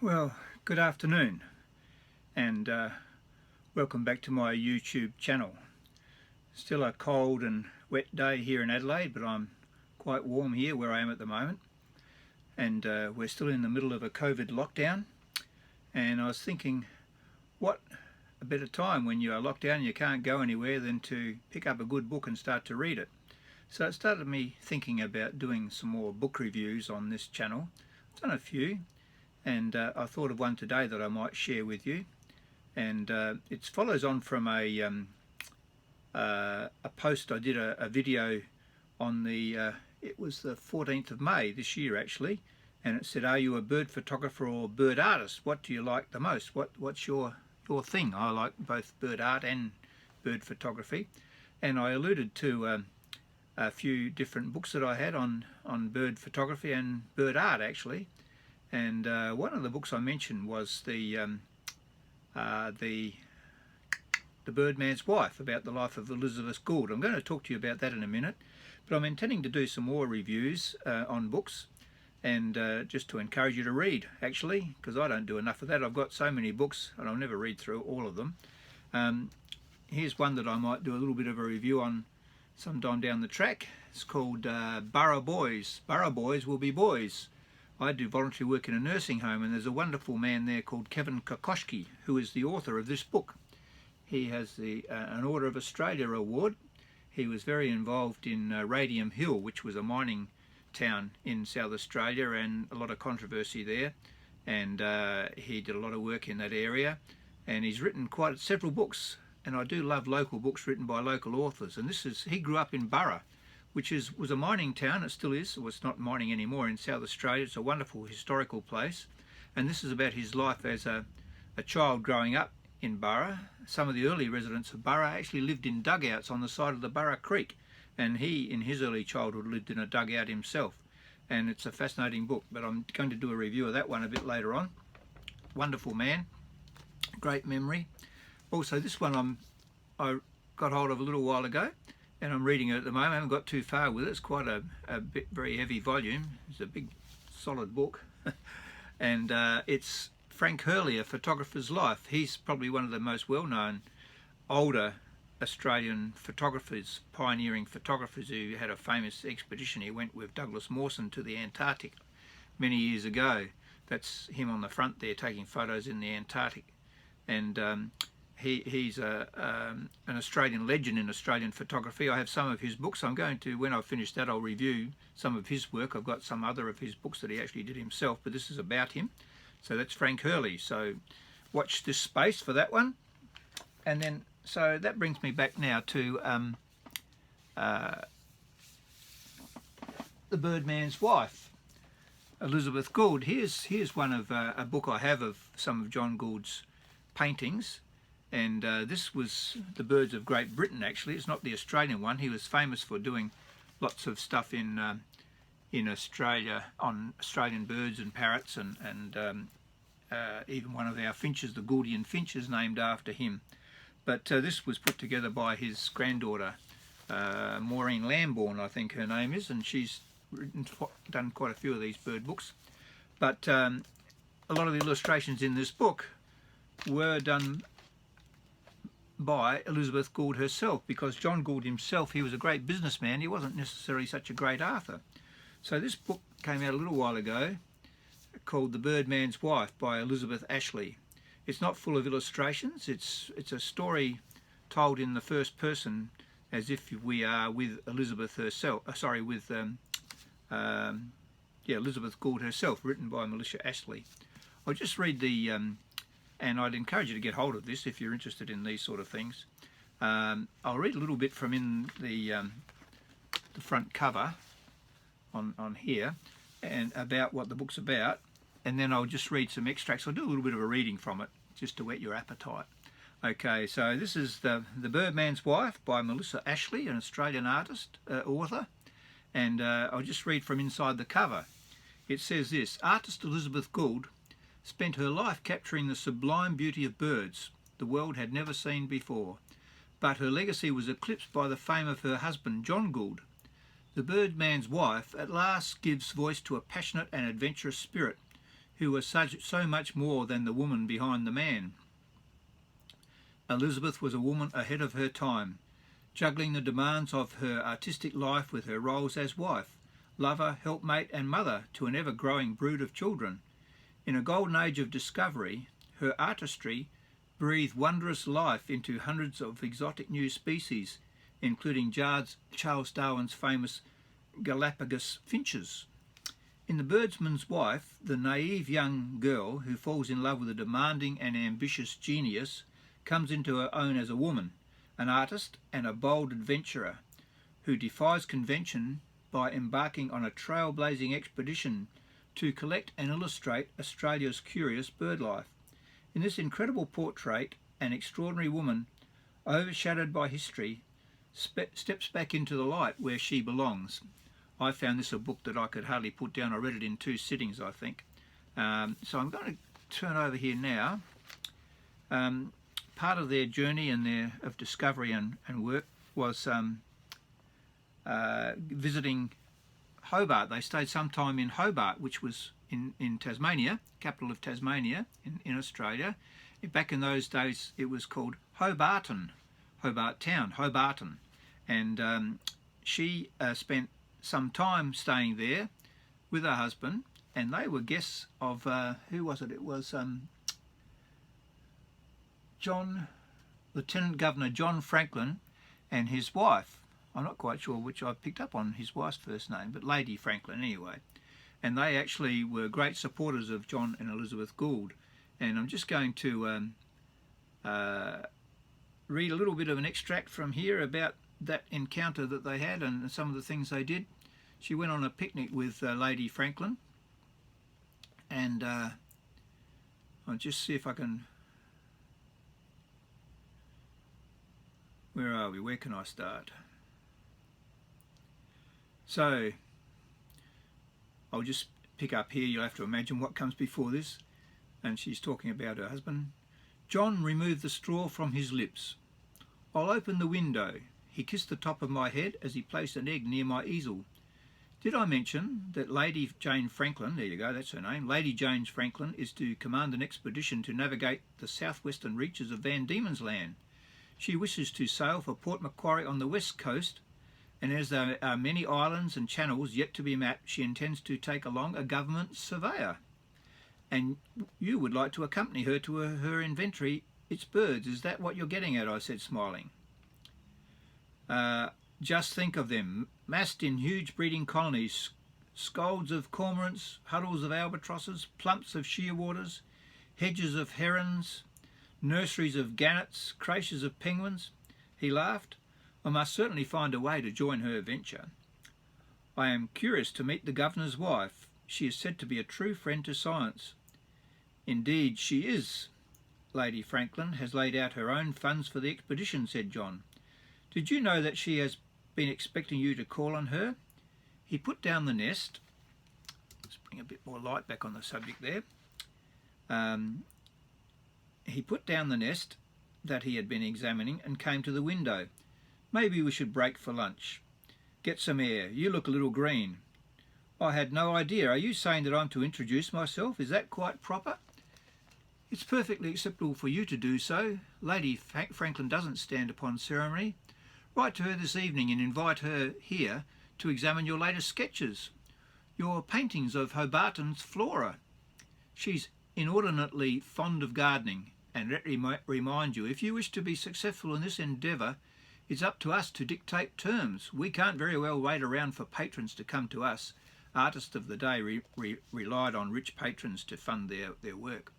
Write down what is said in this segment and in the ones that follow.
Well, good afternoon and welcome back to my YouTube channel. Still a cold and wet day here in Adelaide, but I'm quite warm here where I am at the moment, and we're still in the middle of a COVID lockdown. And I was thinking, what a better time when you are locked down and you can't go anywhere than to pick up a good book and start to read it. So it started me thinking about doing some more book reviews on this channel. I've done a few, and I thought of one today that I might share with you, and it follows on from a post I did, a video on it was the 14th of May this year actually, and it said, are you a bird photographer or bird artist? What do you like the most? What's your thing? I like both bird art and bird photography, and I alluded to a few different books that I had on bird photography and bird art actually. And one of the books I mentioned was the Birdman's Wife, about the life of Elizabeth Gould. I'm going to talk to you about that in a minute, but I'm intending to do some more reviews on books, and just to encourage you to read actually, because I don't do enough of that. I've got so many books and I'll never read through all of them. Here's one that I might do a little bit of a review on sometime down the track. It's called Burra Boys. Burra Boys will be boys. I do voluntary work in a nursing home, and there's a wonderful man there called Kevin Kokoschky, who is the author of this book. He has an Order of Australia award. He was very involved in Radium Hill, which was a mining town in South Australia, and a lot of controversy there, and he did a lot of work in that area, and he's written quite several books, and I do love local books written by local authors. And he grew up in Burra, which was a mining town. It still is. Well, it's not mining anymore in South Australia. It's a wonderful historical place, and this is about his life as a child growing up in Burra. Some of the early residents of Burra actually lived in dugouts on the side of the Burra Creek, and he in his early childhood lived in a dugout himself. And it's a fascinating book, but I'm going to do a review of that one a bit later on. Wonderful man, great memory. Also, this one I got hold of a little while ago, and I'm reading it at the moment. I haven't got too far with it. It's quite a very heavy volume. It's a big solid book. And it's Frank Hurley, A Photographer's Life. He's probably one of the most well-known older Australian photographers, pioneering photographers, who had a famous expedition. He went with Douglas Mawson to the Antarctic many years ago. That's him on the front there taking photos in the Antarctic. And he's an Australian legend in Australian photography. I have some of his books. I'm going to, when I've finished that, I'll review some of his work. I've got some other of his books that he actually did himself, but this is about him. So that's Frank Hurley. So watch this space for that one. And then, so that brings me back now to The Birdman's Wife, Elizabeth Gould. Here's one of a book I have of some of John Gould's paintings. And this was The Birds of Great Britain actually. It's not the Australian one. He was famous for doing lots of stuff in Australia on Australian birds and parrots, and even one of our finches, the Gouldian finch, is named after him. But this was put together by his granddaughter, Maureen Lambourne, I think her name is, and she's done quite a few of these bird books. But a lot of the illustrations in this book were done by Elizabeth Gould herself, because John Gould himself, he was a great businessman. He wasn't necessarily such a great author. So this book came out a little while ago called The Birdman's Wife by Elizabeth Ashley. It's not full of illustrations. It's a story told in the first person, as if we are with Elizabeth herself. Elizabeth Gould herself, written by Melissa Ashley. I'll just read the and I'd encourage you to get hold of this if you're interested in these sort of things. I'll read a little bit from in the front cover on here, and about what the book's about, and then I'll just read some extracts. I'll do a little bit of a reading from it just to whet your appetite. Okay, so this is the Birdman's Wife by Melissa Ashley, an Australian artist, author, and I'll just read from inside the cover. It says this: artist Elizabeth Gould spent her life capturing the sublime beauty of birds the world had never seen before, but her legacy was eclipsed by the fame of her husband, John Gould. The Birdman's Wife at last gives voice to a passionate and adventurous spirit who was so much more than the woman behind the man. Elizabeth was a woman ahead of her time, juggling the demands of her artistic life with her roles as wife, lover, helpmate and mother to an ever-growing brood of children. In a golden age of discovery, her artistry breathed wondrous life into hundreds of exotic new species, including Charles Darwin's famous Galapagos finches. In The Birdsman's Wife, the naive young girl who falls in love with a demanding and ambitious genius comes into her own as a woman, an artist and a bold adventurer who defies convention by embarking on a trailblazing expedition to collect and illustrate Australia's curious bird life. In this incredible portrait, an extraordinary woman, overshadowed by history, steps back into the light where she belongs. I found this a book that I could hardly put down. I read it in 2 sittings, I think. So I'm going to turn over here now. Part of their journey and of discovery and work was visiting Hobart. They stayed some time in Hobart, which was in Tasmania, capital of Tasmania in Australia. Back in those days it was called Hobarton, Hobart Town, Hobarton. And she spent some time staying there with her husband, and they were guests of, who was it? It was Lieutenant Governor John Franklin and his wife. I'm not quite sure which I picked up on his wife's first name, but Lady Franklin anyway. And they actually were great supporters of John and Elizabeth Gould. And I'm just going to read a little bit of an extract from here about that encounter that they had and some of the things they did. She went on a picnic with Lady Franklin, and I'll just see if I can... Where are we? Where can I start? So, I'll just pick up here. You'll have to imagine what comes before this. And she's talking about her husband. John removed the straw from his lips. I'll open the window. He kissed the top of my head as he placed an egg near my easel. Did I mention that Lady Jane Franklin, there you go, that's her name, Lady Jane Franklin is to command an expedition to navigate the southwestern reaches of Van Diemen's Land. She wishes to sail for Port Macquarie on the west coast, and as there are many islands and channels yet to be mapped, she intends to take along a government surveyor. And you would like to accompany her to her inventory, its birds. Is that what you're getting at? I said, smiling. Just think of them, massed in huge breeding colonies, scolds of cormorants, huddles of albatrosses, plumps of shearwaters, hedges of herons, nurseries of gannets, creches of penguins. He laughed. I must certainly find a way to join her venture. I am curious to meet the governor's wife. She is said to be a true friend to science. Indeed she is. Lady Franklin has laid out her own funds for the expedition, said John. Did you know that she has been expecting you to call on her? He put down the nest. Let's bring a bit more light back on the subject there. He put down the nest that he had been examining and came to the window. Maybe we should break for lunch. Get some air. You look a little green. I had no idea. Are you saying that I'm to introduce myself? Is that quite proper? It's perfectly acceptable for you to do so. Lady Franklin doesn't stand upon ceremony. Write to her this evening and invite her here to examine your latest sketches, your paintings of Hobarton's flora. She's inordinately fond of gardening, and let me remind you, if you wish to be successful in this endeavour, it's up to us to dictate terms. We can't very well wait around for patrons to come to us. Artists of the day relied on rich patrons to fund their work.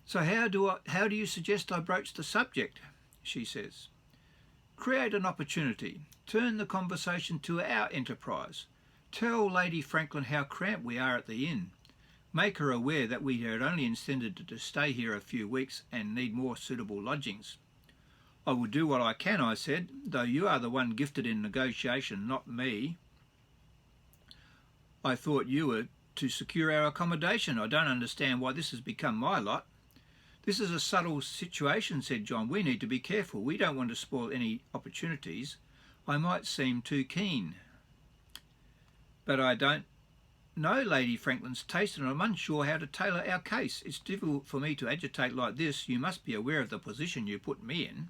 So how do you suggest I broach the subject? She says. Create an opportunity. Turn the conversation to our enterprise. Tell Lady Franklin how cramped we are at the inn. Make her aware that we had only intended to stay here a few weeks and need more suitable lodgings. I will do what I can, I said, though you are the one gifted in negotiation, not me. I thought you were to secure our accommodation. I don't understand why this has become my lot. This is a subtle situation, said John. We need to be careful. We don't want to spoil any opportunities. I might seem too keen. But I don't know Lady Franklin's taste, and I'm unsure how to tailor our case. It's difficult for me to agitate like this. You must be aware of the position you put me in.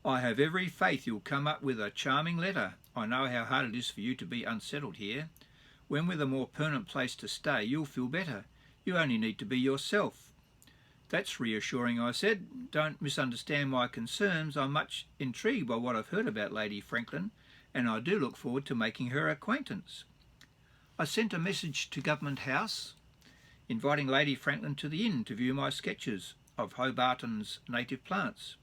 I have every faith you'll come up with a charming letter. I know how hard it is for you to be unsettled here. When with a more permanent place to stay, you'll feel better. You only need to be yourself. That's reassuring, I said. Don't misunderstand my concerns. I'm much intrigued by what I've heard about Lady Franklin, and I do look forward to making her acquaintance. I sent a message to Government House inviting Lady Franklin to the inn to view my sketches of Hobarton's native plants.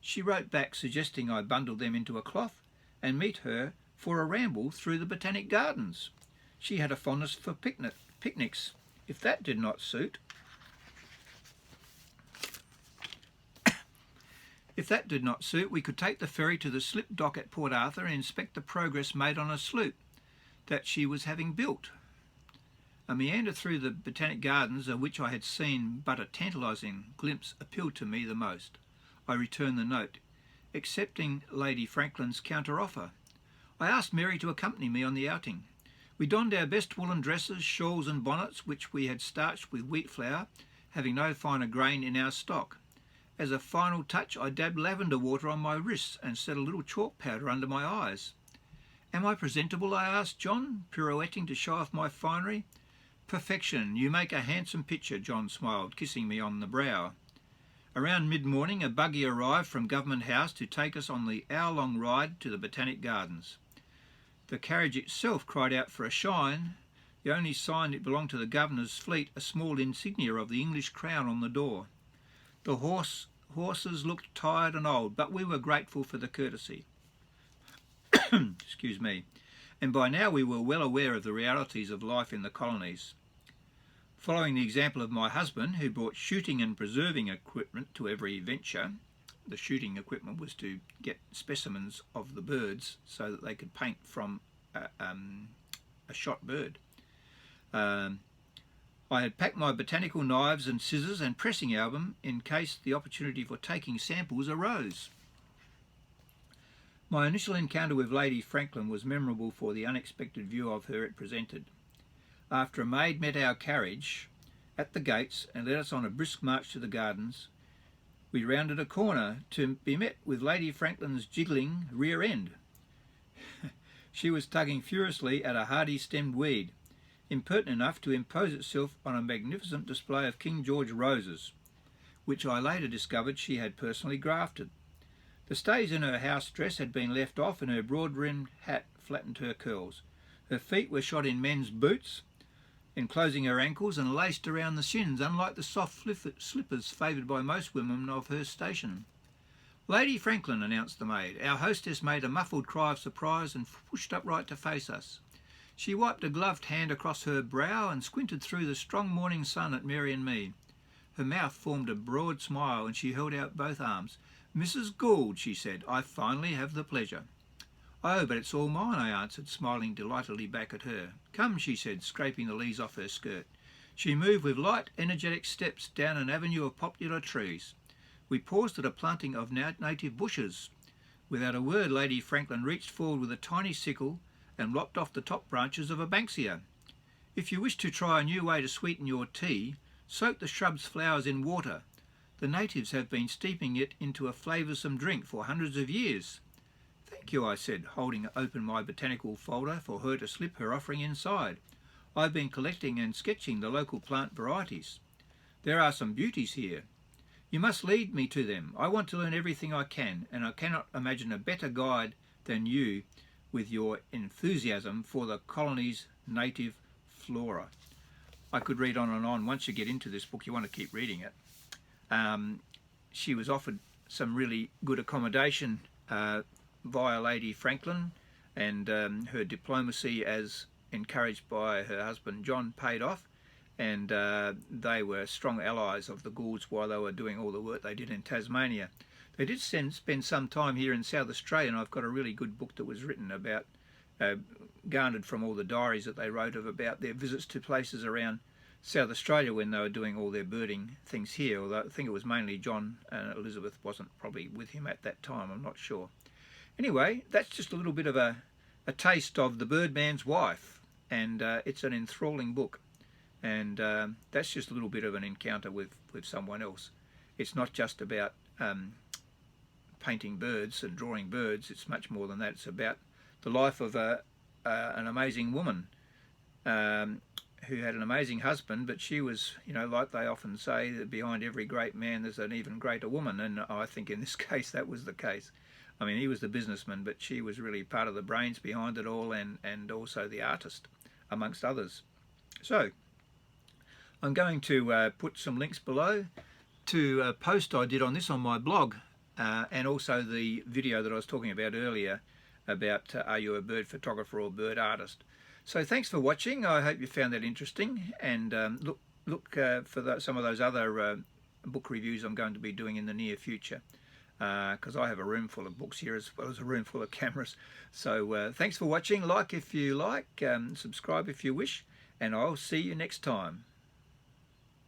She wrote back suggesting I bundle them into a cloth and meet her for a ramble through the Botanic Gardens. She had a fondness for picnics. If that did not suit, we could take the ferry to the slip dock at Port Arthur and inspect the progress made on a sloop that she was having built. A meander through the Botanic Gardens, of which I had seen but a tantalising glimpse, appealed to me the most. I returned the note, accepting Lady Franklin's counter-offer. I asked Mary to accompany me on the outing. We donned our best woolen dresses, shawls and bonnets, which we had starched with wheat flour, having no finer grain in our stock. As a final touch, I dabbed lavender water on my wrists and set a little chalk powder under my eyes. Am I presentable? I asked John, pirouetting to show off my finery. Perfection. You make a handsome picture, John smiled, kissing me on the brow. Around mid-morning, a buggy arrived from Government House to take us on the hour-long ride to the Botanic Gardens. The carriage itself cried out for a shine. The only sign it belonged to the Governor's fleet, a small insignia of the English crown on the door. The horses looked tired and old, but we were grateful for the courtesy. Excuse me. And by now we were well aware of the realities of life in the colonies. Following the example of my husband, who brought shooting and preserving equipment to every venture, the shooting equipment was to get specimens of the birds so that they could paint from a shot bird. I had packed my botanical knives and scissors and pressing album in case the opportunity for taking samples arose. My initial encounter with Lady Franklin was memorable for the unexpected view of her it presented. After a maid met our carriage at the gates and led us on a brisk march to the gardens, we rounded a corner to be met with Lady Franklin's jiggling rear end. She was tugging furiously at a hardy-stemmed weed, impertinent enough to impose itself on a magnificent display of King George roses, which I later discovered she had personally grafted. The stays in her house dress had been left off and her broad-brimmed hat flattened her curls. Her feet were shod in men's boots, enclosing her ankles and laced around the shins, unlike the soft slippers favoured by most women of her station. "Lady Franklin," announced the maid. Our hostess made a muffled cry of surprise and pushed upright to face us. She wiped a gloved hand across her brow and squinted through the strong morning sun at Mary and me. Her mouth formed a broad smile and she held out both arms. "Mrs. Gould," she said, "I finally have the pleasure." "Oh, but it's all mine," I answered, smiling delightedly back at her. "Come," she said, scraping the leaves off her skirt. She moved with light, energetic steps down an avenue of popular trees. We paused at a planting of native bushes. Without a word, Lady Franklin reached forward with a tiny sickle and lopped off the top branches of a banksia. "If you wish to try a new way to sweeten your tea, soak the shrub's flowers in water. The natives have been steeping it into a flavoursome drink for hundreds of years." "Thank you," I said, holding open my botanical folder for her to slip her offering inside. "I've been collecting and sketching the local plant varieties. There are some beauties here. You must lead me to them. I want to learn everything I can, and I cannot imagine a better guide than you with your enthusiasm for the colony's native flora." I could read on and on. Once you get into this book, you want to keep reading it. She was offered some really good accommodation via Lady Franklin, and her diplomacy, as encouraged by her husband John, paid off, and they were strong allies of the Goulds while they were doing all the work they did in Tasmania. They did spend some time here in South Australia, and I've got a really good book that was written about, garnered from all the diaries that they wrote about their visits to places around South Australia when they were doing all their birding things here, although I think it was mainly John, and Elizabeth wasn't probably with him at that time, I'm not sure. Anyway, that's just a little bit of a taste of The Birdman's Wife. and it's an enthralling book. And that's just a little bit of an encounter with someone else. It's not just about painting birds and drawing birds. It's much more than that. It's about the life of an amazing woman who had an amazing husband, but she was, you know, like they often say, that behind every great man there's an even greater woman, and I think in this case that was the case. I mean, he was the businessman, but she was really part of the brains behind it all, and also the artist, amongst others. So I'm going to put some links below to a post I did on this on my blog, and also the video that I was talking about earlier about are you a bird photographer or bird artist. So thanks for watching. I hope you found that interesting, and look for some of those other book reviews I'm going to be doing in the near future, because I have a room full of books here as well as a room full of cameras. So thanks for watching. Like if you like, subscribe if you wish, and I'll see you next time.